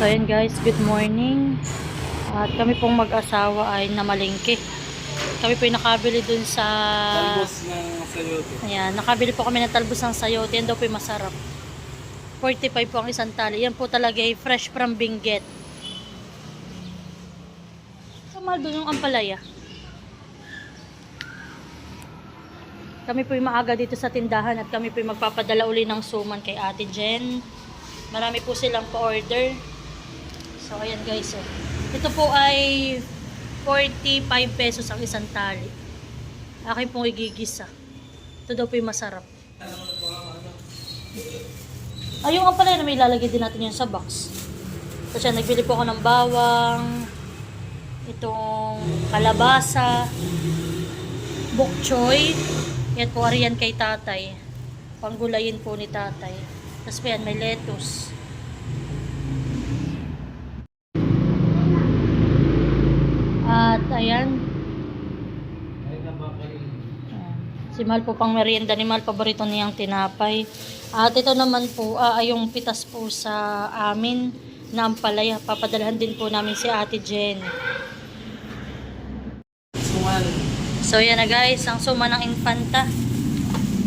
So ayan guys, good morning. At kami pong mag-asawa ay namalengke. Kami po ay nakabili dun sa Talbos ng sayote. ayan, nakabili po kami ng talbos ng sayote. Yan daw po ay masarap. 45 po ang isang tali. Yan po talaga ay fresh from Benguet. So mahal dun yung ampalaya. Kami po ay maaga dito sa tindahan at kami po ay magpapadala uli ng suman kay Ate Jen. Marami po silang pa-order. So, ayan guys. Oh. Ito po ay 45 pesos ang isang tali. Akin pong igigisa. Ito daw po yung masarap. Ayun nga pala na may ilalagay din natin yun sa box. Kasi nagbili po ako ng bawang, itong kalabasa, bok choy. Yan po, ariyan kay tatay. Panggulayin po ni tatay. Tapos pa yan, may lettuce. At ayan. Si Mahal po pang merienda ni Mahal, paborito niyang tinapay. At ito naman po, yung pitas po sa amin na ampalaya. Papadalhan din po namin si Ate Jen. So yan na guys, ang suma ng infanta.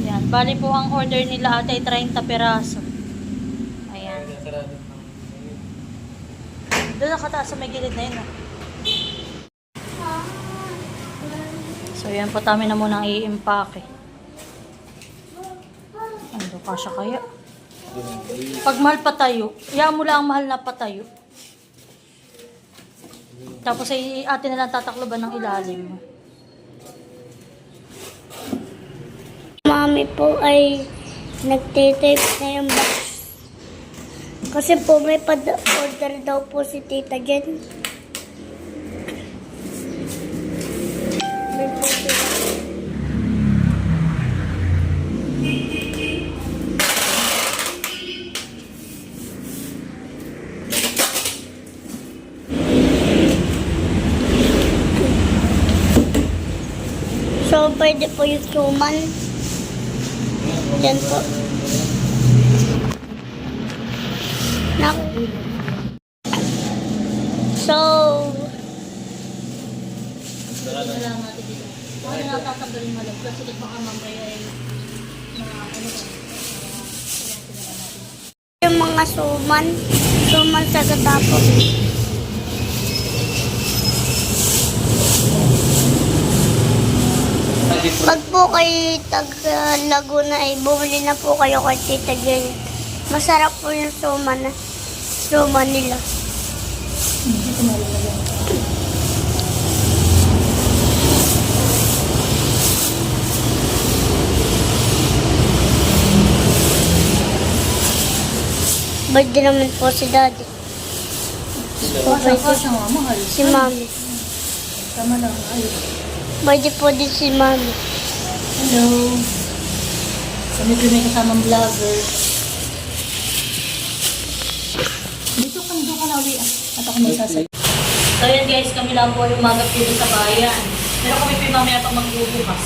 Yan, bali po ang order nila ate ay 30 peraso. Ayan. Doon nakataas sa may gilid na yun. So yan po tayo na muna i-impake. Ano kasya kaya? Pag mahal patayo, iyan mo lang ang mahal na patayo. Tapos ay atin na lang tatakloban ng ilalim. Mami po ay nagtitape na yung box. Kasi po may order daw po si Tita Jen. May po sila. So, pwede po yung suman. Yan po. So, Ito lang natin dito. Ano na tatanggalin malag kasi baka mamaya ay yung mga suman sa gatapos. Pag po kayo Laguna ay bumili na po kayo kay Tita Jen. Masarap po yung suman nila. Birthday naman po si Daddy. Kasya nga, mahal. Si Mami. Tama lang, ayos. Birthday po din si Mami. Hello. Kami po may kasamang vlogger. Dito ka na uli. At ako magsasay. So yan guys, kami lang po yung umagap dito sa bayan. Pero kami po mamaya pang magbubukas.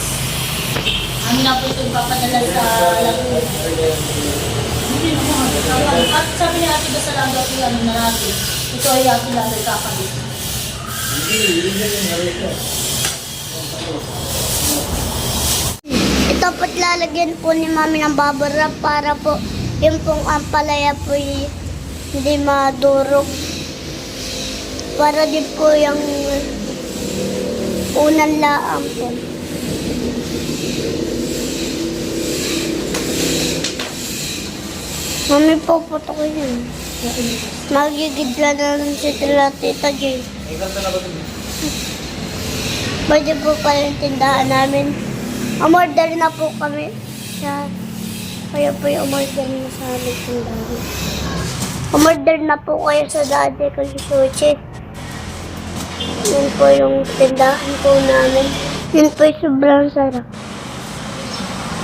Amin na po itong papadala sa Laguna. Hindi naman. At sabi niya ate ba sa lang daw ano na natin. Ito ay ate lang ay kakabit. Ito po't lalagyan po ni Mami ng bubble wrap para po yung pong ampalaya po hindi madurog. Para din po yung unang laang po. Mami po, puto ko yun. Magigidla na lang si Tita Jen. Pwede po pala yung tindahan namin. Umorder na po kami. Kaya po yung umorder na sa aming tindahan. Umorder na po kayo sa dati kay Sushi. Yun po yung tindahan po namin. Yun po yung sobrang sarap.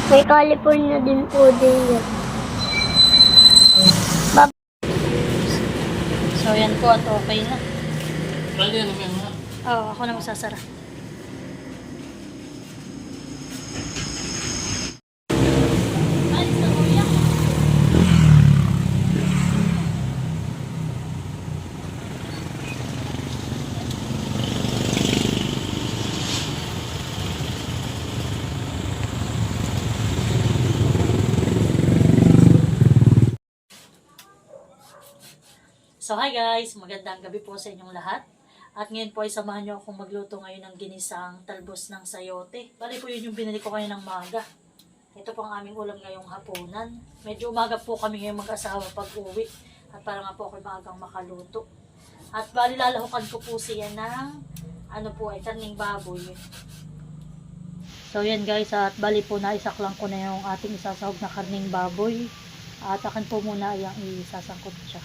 May California din po din yan. So yan po at okay na. Pwede naman ha? Oo, ako na magsasara. Ay, sa kuya. So hi guys, magandang gabi po sa inyong lahat. At ngayon po ay samahan niyo akong magluto ngayon ng ginisang talbos ng sayote. Bali po yun yung binili ko kayo ng maga. Ito po ang aming ulam ngayong hapunan. Medyo umaga po kami ngayong mag-asawa pag-uwi. At para nga po ako maagang makaluto. At bali lalahukan ko po siya ng karning baboy. So yan guys, at bali po naisaklang ko na yung ating isasahog na karning baboy. At akin po muna yung isasangkot siya.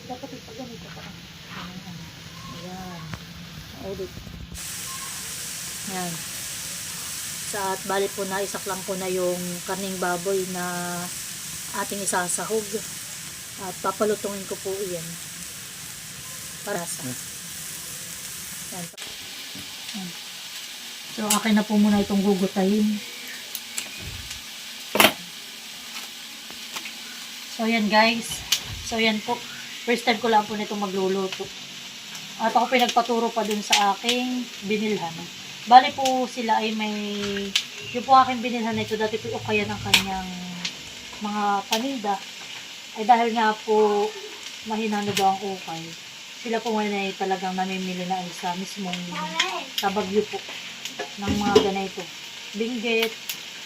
Dapat ipaganito pa. Ayan. Edit. Ayan. At bali po na isaklang ko na yung karning baboy na ating isasahog. At papalutungin ko po iyan. Para sa. Ayan. Ayan. So akin na po muna itong gugutahin. So yan guys. So yan po. First time ko lang po nito magluluto. At ako pinagpaturo pa dun sa aking binilhan. Bali po sila ay may, yung po aking binilhan na ito, dati po kaya ng kanyang mga paninda. Ay dahil nga po mahinano daw ang ukay. Sila po ngayon ay talagang namimili na ay sa mismong sa Bagyo po ng mga ganito. Binggit.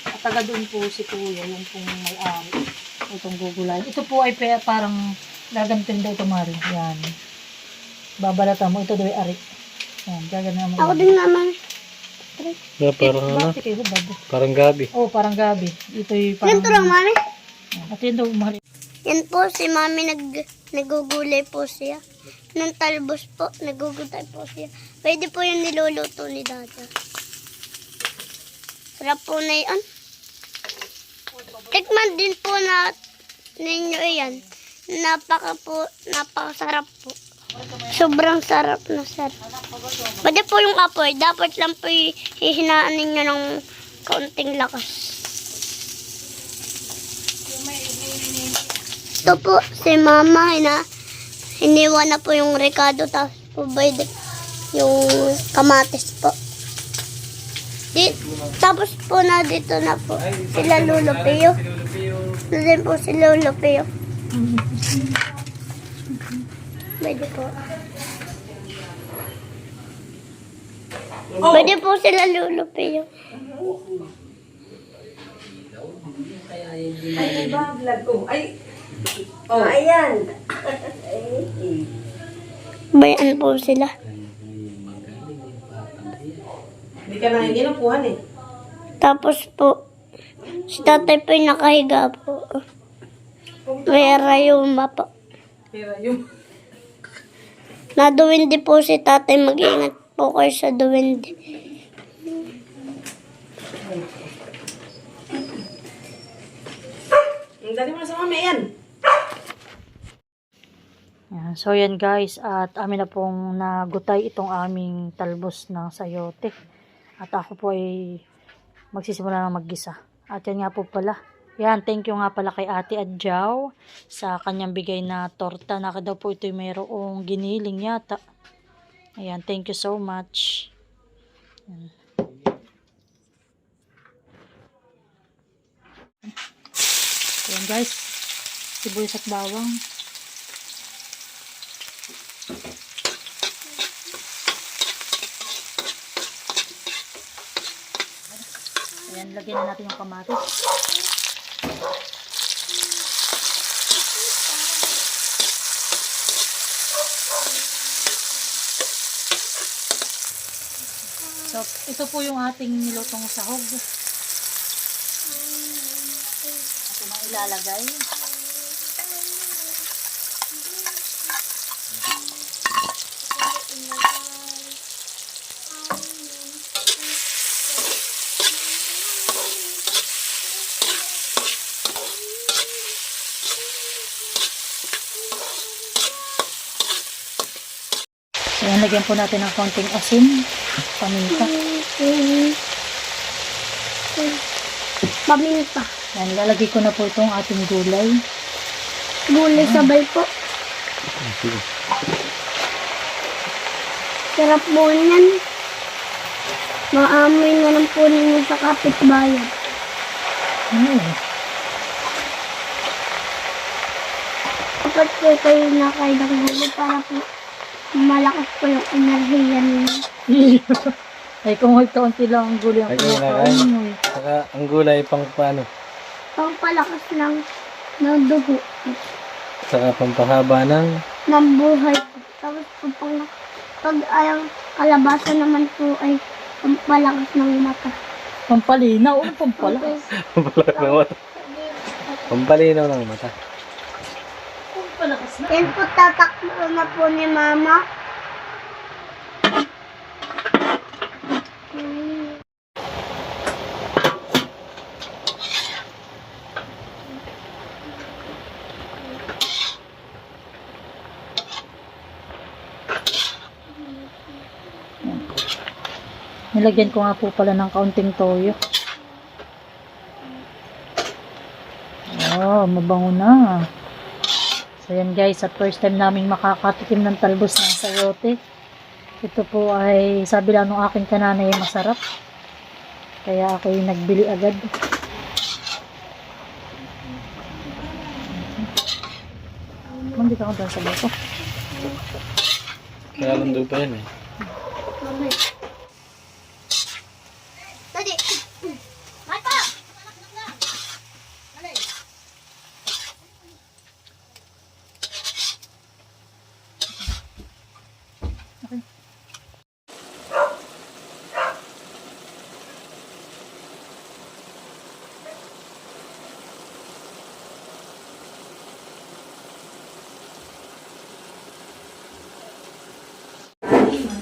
At taga doon po si Kuya, yung pong may-ari. Itong gugulayan. Ito po ay parang gagantin daw ito, Mari. Yan. Babalata mo. Ito daw ay ari. Yan. Gagana mo. Ako din naman. Yeah, parang Bakit kayo, Bado? parang gabi. Oh, parang gabi. Ito ay parang... Yan to lang, mami. Yan. At yun daw, Mari. Yan po, si mami nagugulay po siya. Nung talbos po, nagugulay po siya. Pwede po yung niluluto ni Dada. Sarap po na yan. Tikman din po na ninyo yan. Napakasarap po. Sobrang sarap na sarap. Pwede po yung apoy. Dapat lang po hihinaan ninyo ng kaunting lakas. Ito po, si mama, hiniwa na po yung rekado. Tapos po yung kamatis po. Tapos po na dito na po. Sila Lolo Pio. Doon po si Lolo Pio. Pwede po. Pwede po sila Lolo Pio. Ay, ba, vlog ko. Ay, oh, ayan. Bayan po sila. Hindi ka na hindi napuhan eh. Tapos po, si tatay po yung nakahiga po. May rayuma po. Pero yung... Naduwindi po si tatay. Mag-ingat po kayo sa duwindi. Ang dali mo sa mami, yan. Yan. So yan guys, at amin na pong nagutay itong aming talbos ng sayote. At ako po ay magsisimula na maggisa. At yan nga po pala. Yan, thank you nga pala kay Ate Adjaw sa kanyang bigay na torta. Naka daw po ito mayroong giniling yata. Ayan, thank you so much. Yan. Ayan guys, sibuyas at bawang. Ayan, lagyan na natin yung kamatis. So, ito po yung ating nilutong sahog. Ito na ilalagay. Ayan, lagyan po natin ng konting asin, paminta. Paminta. Ayan, lalagay ko na po itong ating gulay. Gulay sabay po. Sarap po niyan. Maamoy na lang po ninyo sa kapitbayan. dapat po kayo nakain ng gulo para po malakas po yung enerhiya ninyo. Ay, kung kaunti lang ang gulay ang Ay, kumakain mo. Saka ang gulay pang paano? Pangpalakas ng dugo Saka pampahaba ng ng buhay po. Tapos po pag ang kalabasa naman po ay pampalakas ng mata. Pampalinaw, ano pampalakas? pampalinaw ng mata. Pampalakas na. Yan po tatakbo na po ni Mama. Nilagyan ko nga po pala ng kaunting toyo. Oh, mabango na. So yan guys, at first time naming makakatikim ng talbos ng sayote. Ito po ay sabi lang ng aking kananay ay masarap. Kaya ako yung nagbili agad. Hindi ka ko doon sa bato. Kaya lundo pa yan eh. Daddy! Mata!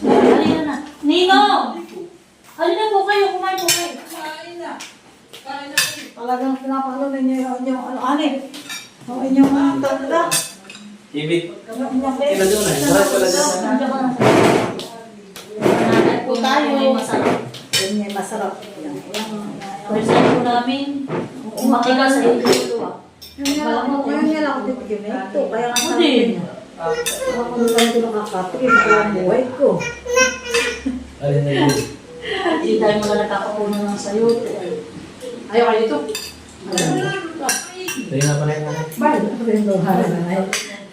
Halina na. Nino! Halina po kayo, kumain po kayo. Talagang pinapalo ninyo yung inyong ano-ano eh. Yung inyong tanda. Ibig. Nandiyan po tayo. Masarap. Yun yung masarap. First time po namin. Umatigas sa ito. Ngayon nga lang ako titigil na ito. Kaya nga sabi Hindi. niya. Ako nung ganito nakakatikim. Kaya ang buhay ko. Alin na yun? Hindi tayo mga nakakapunan ng sayote. Ayaw kayo dito. Tayo nga pala yung Bakit? Ako rin daw hara na ngayon.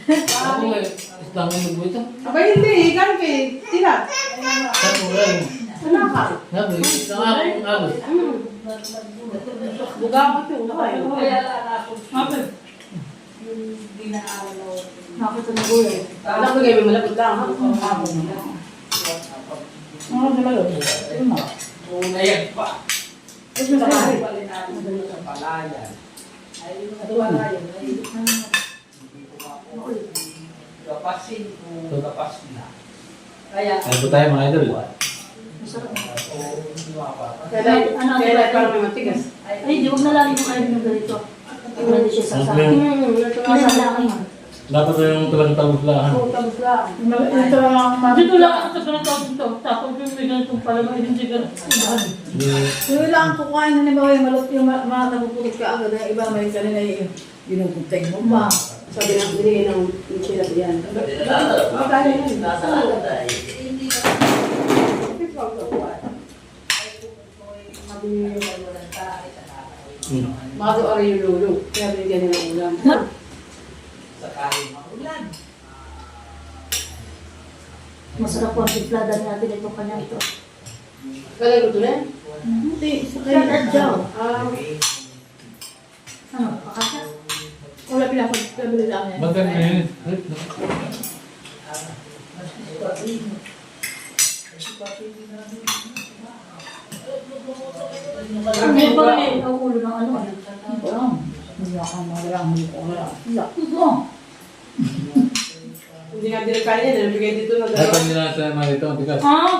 Ako nga, islang ang magbo ito. Aba hindi. Ganun kay Tila. Saan mo lang? Wala ka. Nga ba, islang akong agos. Buga ko ito. Kaya Nakita na gulay. alam ko kayo malapit lang. Ano na malo? Unayag pa. Ito sa bahay. Ay po tayo mga idol. Kaya parang may matigas. Ay, di wag na lagi mo kayo ng ganito. Hindi siya sasabi. Dapat yung talagang tabos-lahan. Ito lang ang Dito lang ako sa ganito dito. Tapos yung may ganitong pala, hindi ganito. Yung lang ang kukuhain na nabawa yung malot yung mga nabupulot ka agad. Yung iba may kanina yung ginuguntay mo pa. Sabi ng binigay ng sila yan. Magkano yun? Mga doon ay yung lulo. Kaya binigyan nila ng ulam. Masarap po ang timplada natin itong kanya ito. Kaya luto na yan? Hindi. Sa kayo na dyan. Ano, pakasya? Wala pinapagpabili lang yan. Magkano yun? Hindi ba rin ang ulo ng ano? Hindi ako mawalang hindi ko wala. Hindi nga din kaya yan. Nabigay dito na Ay, pag nila mga dito, ang tigas. Ah,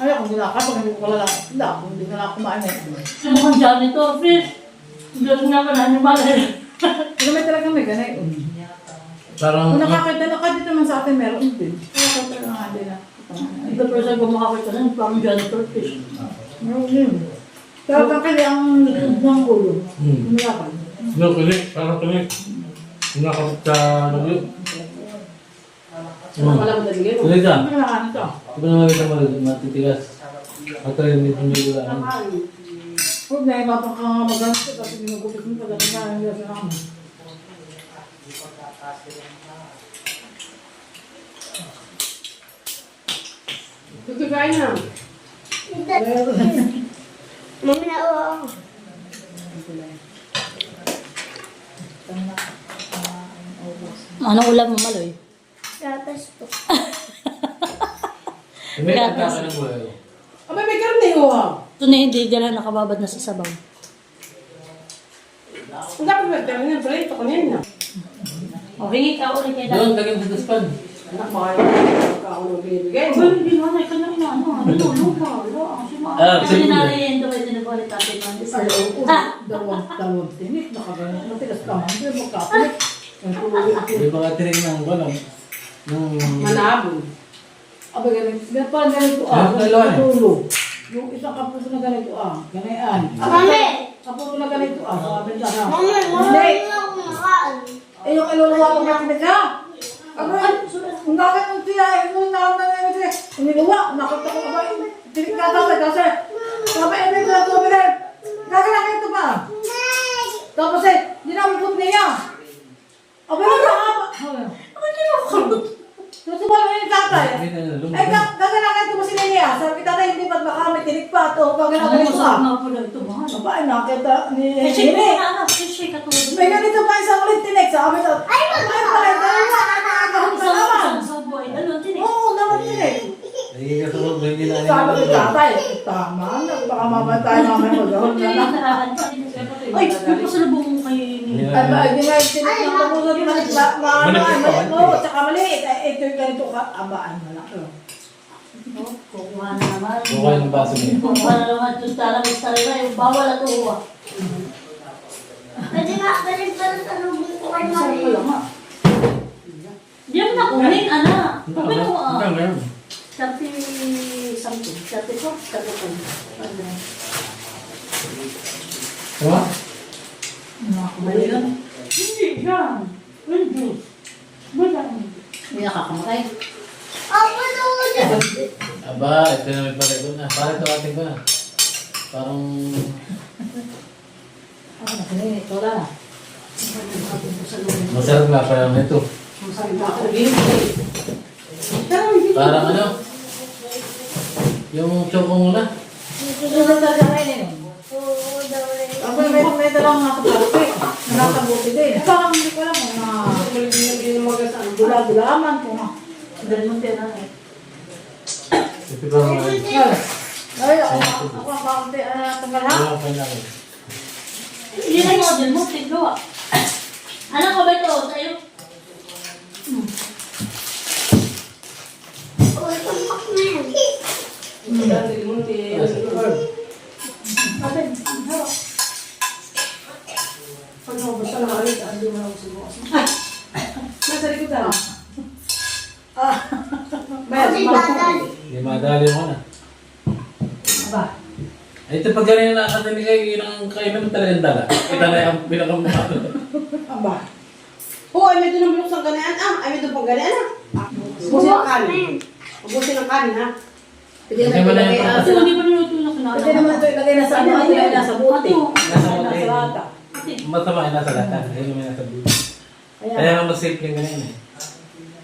Ay, ako hindi na pag hindi ko wala lang. Hindi ako, hindi na ako kumain eh. mukhang dyan ito, fish. Hindi nga ka na animal. Pero may talaga may ganay. Parang, Kung nakakita na ka dito naman sa atin, meron din. Kaya ka talaga nga din na. Ito pero sa gumakakita na, parang janitor fish. Meron din. Pero pang kaya ang ng ulo. Umilapan. no, kulit, parang kulit. Nakakapit sa lagyo. Wala mo talaga yun. Kulit ka. Hindi na nakakita ito. Ito na nakita matitigas. At rin, may gula. Huwag na iba pang kamaganto kasi ginugupit mo pag-ating ka. Hindi na Tutugay na. Mami na, oo. Anong ulam mo, Maloy? Gatas po. May nagkaka ng buhay. Abay, may karne ho ha. Ito na hindi dyan nakababad na sa sabaw. Ang dapat may karne ng prito ko niyan na. O, hingi ka ulit kay Doon, Dad. lagyan sa daspan. Anak, baka yung kaulo binibigay mo. Hindi mo na, ikaw na rin ano. Tulog ka. Kasi nariyan daw ito na po ni Tatay Mandis. Dalawang tinik, nakaganon. Matigas ka man, hindi mo kapilit. Ang tuloy ako. May mga tinig ng walang. Manabon. Abay, parang ganito Dalawa eh. Tulo. Yung isang kapuso na ganito ganyan. Mami! Kapuso na ganito sabi na na. Mami, Hindi. mami lang kumakain. Eh, yung iluluwa ko na tinig ha. Abay, ang gagawin ng tiyahin mo, naman na yun. Umiluwa, nakita ko abay. Tinig ka daw, kasi. Sabi, may mga tumirin. Gagawin ito pa. Tapos hindi na umipot niya. Abay, nakahaba. Abay, kinakakalot. Susubukan mo yung tatay. Ay, gagawin ito mo si Nenia. Sabi tatay, hindi ba't baka may tinig pa ito. Gagawin ito pa. Nga pala ito, mahal. Abay, nakita ni Shake Nene. ka na, shake ka tulad. May ganito pa isang ulit tinig. Sabi ito, ay, pala, dalawa. Nakakahong sa naman. Sa buhay, dalawang tinig. Oo, naman tinig. Nagiging kasunod, may ginaan Sabi ko tatay, tama na. Baka mamatay mamaya mag-ahon na lang. Ay, yung pasalubong mo kay Amy. Ay, ba, hindi nga yung tinig ng kapuso ni Malik. Maliit mo, tsaka maliit. Ito yung ganito ka. Abaan na lang. Kukuha na naman. Kukuha ng baso niya. Kukuha na naman. Yung tarang na yung bawal at uwa. Pwede nga, pwede pa rin talubin ko kay Sarap Mami. ko lang ha. Diyan na kunin, anak. Sabi ko, Hanggang ngayon. 30 something. 34, 35. Diba? Mali lang. Hindi yan. Hindi. Wala. Hindi nakakamatay. Ako na Aba, ito na may pala doon na. Parang ito ating ko na. Parang... Ito wala na. Masarap nga pala naman ito. Masarap na ako. Parang ano? Yung choco muna. Ito na talaga ngayon eh. Oo, daw rin. Ako may dalawang nakapalupi. Nakakabuti din. Parang hindi ko alam na dula-dulaman ko na. Dahil mo tira eh. Ito ba mga... Ay, ako ang kaunti. Tanggal ha? Wala pa lang. Hindi na model mo, tiglo ah. Anak ko ba ito? Tayo? Oo, tumak na yan. Ate, harap. Pag naubos na ulit, andi mo na ako siguro. Nasa likod na. Kasi tatay. Hindi madali mo na. Aba. Ay, ito pag ganyan na nakatanig kayo, yun ang kayo naman talagang dala. Kita na yung pinakamukha. Aba. Oo, ay may doon ng sa ganyan. Ay may doon pang ganyan Ubusin ang kanin. Ubusin ang kanin ha. Pwede Hindi mo na yung Ate, hindi pa niluto na kinala. Pwede naman ito ilagay na sa ano. Ilagay na sa buti. Nasa buti. Nasa lata. Masama ay nasa lata. Ayun naman nasa buti. Ayan. Kaya nga mas safe yung ganyan eh.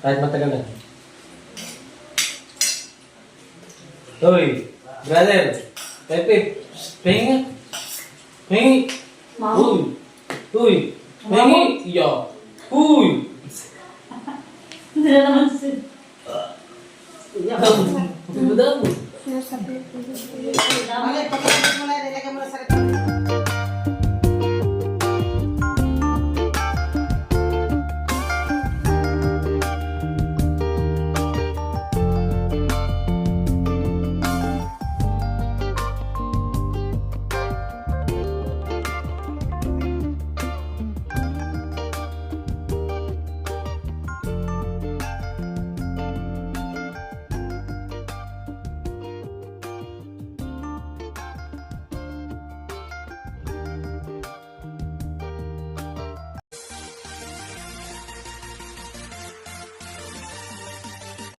Kahit matagal lang. Hoy, brother. Pepe, pahinga. Pahingi. Mama. Uy. Uy. Pahingi. Iya. Uy. Hindi na naman si... Ano daw? Nasa plate. Pagkakabit mo na, ilagay mo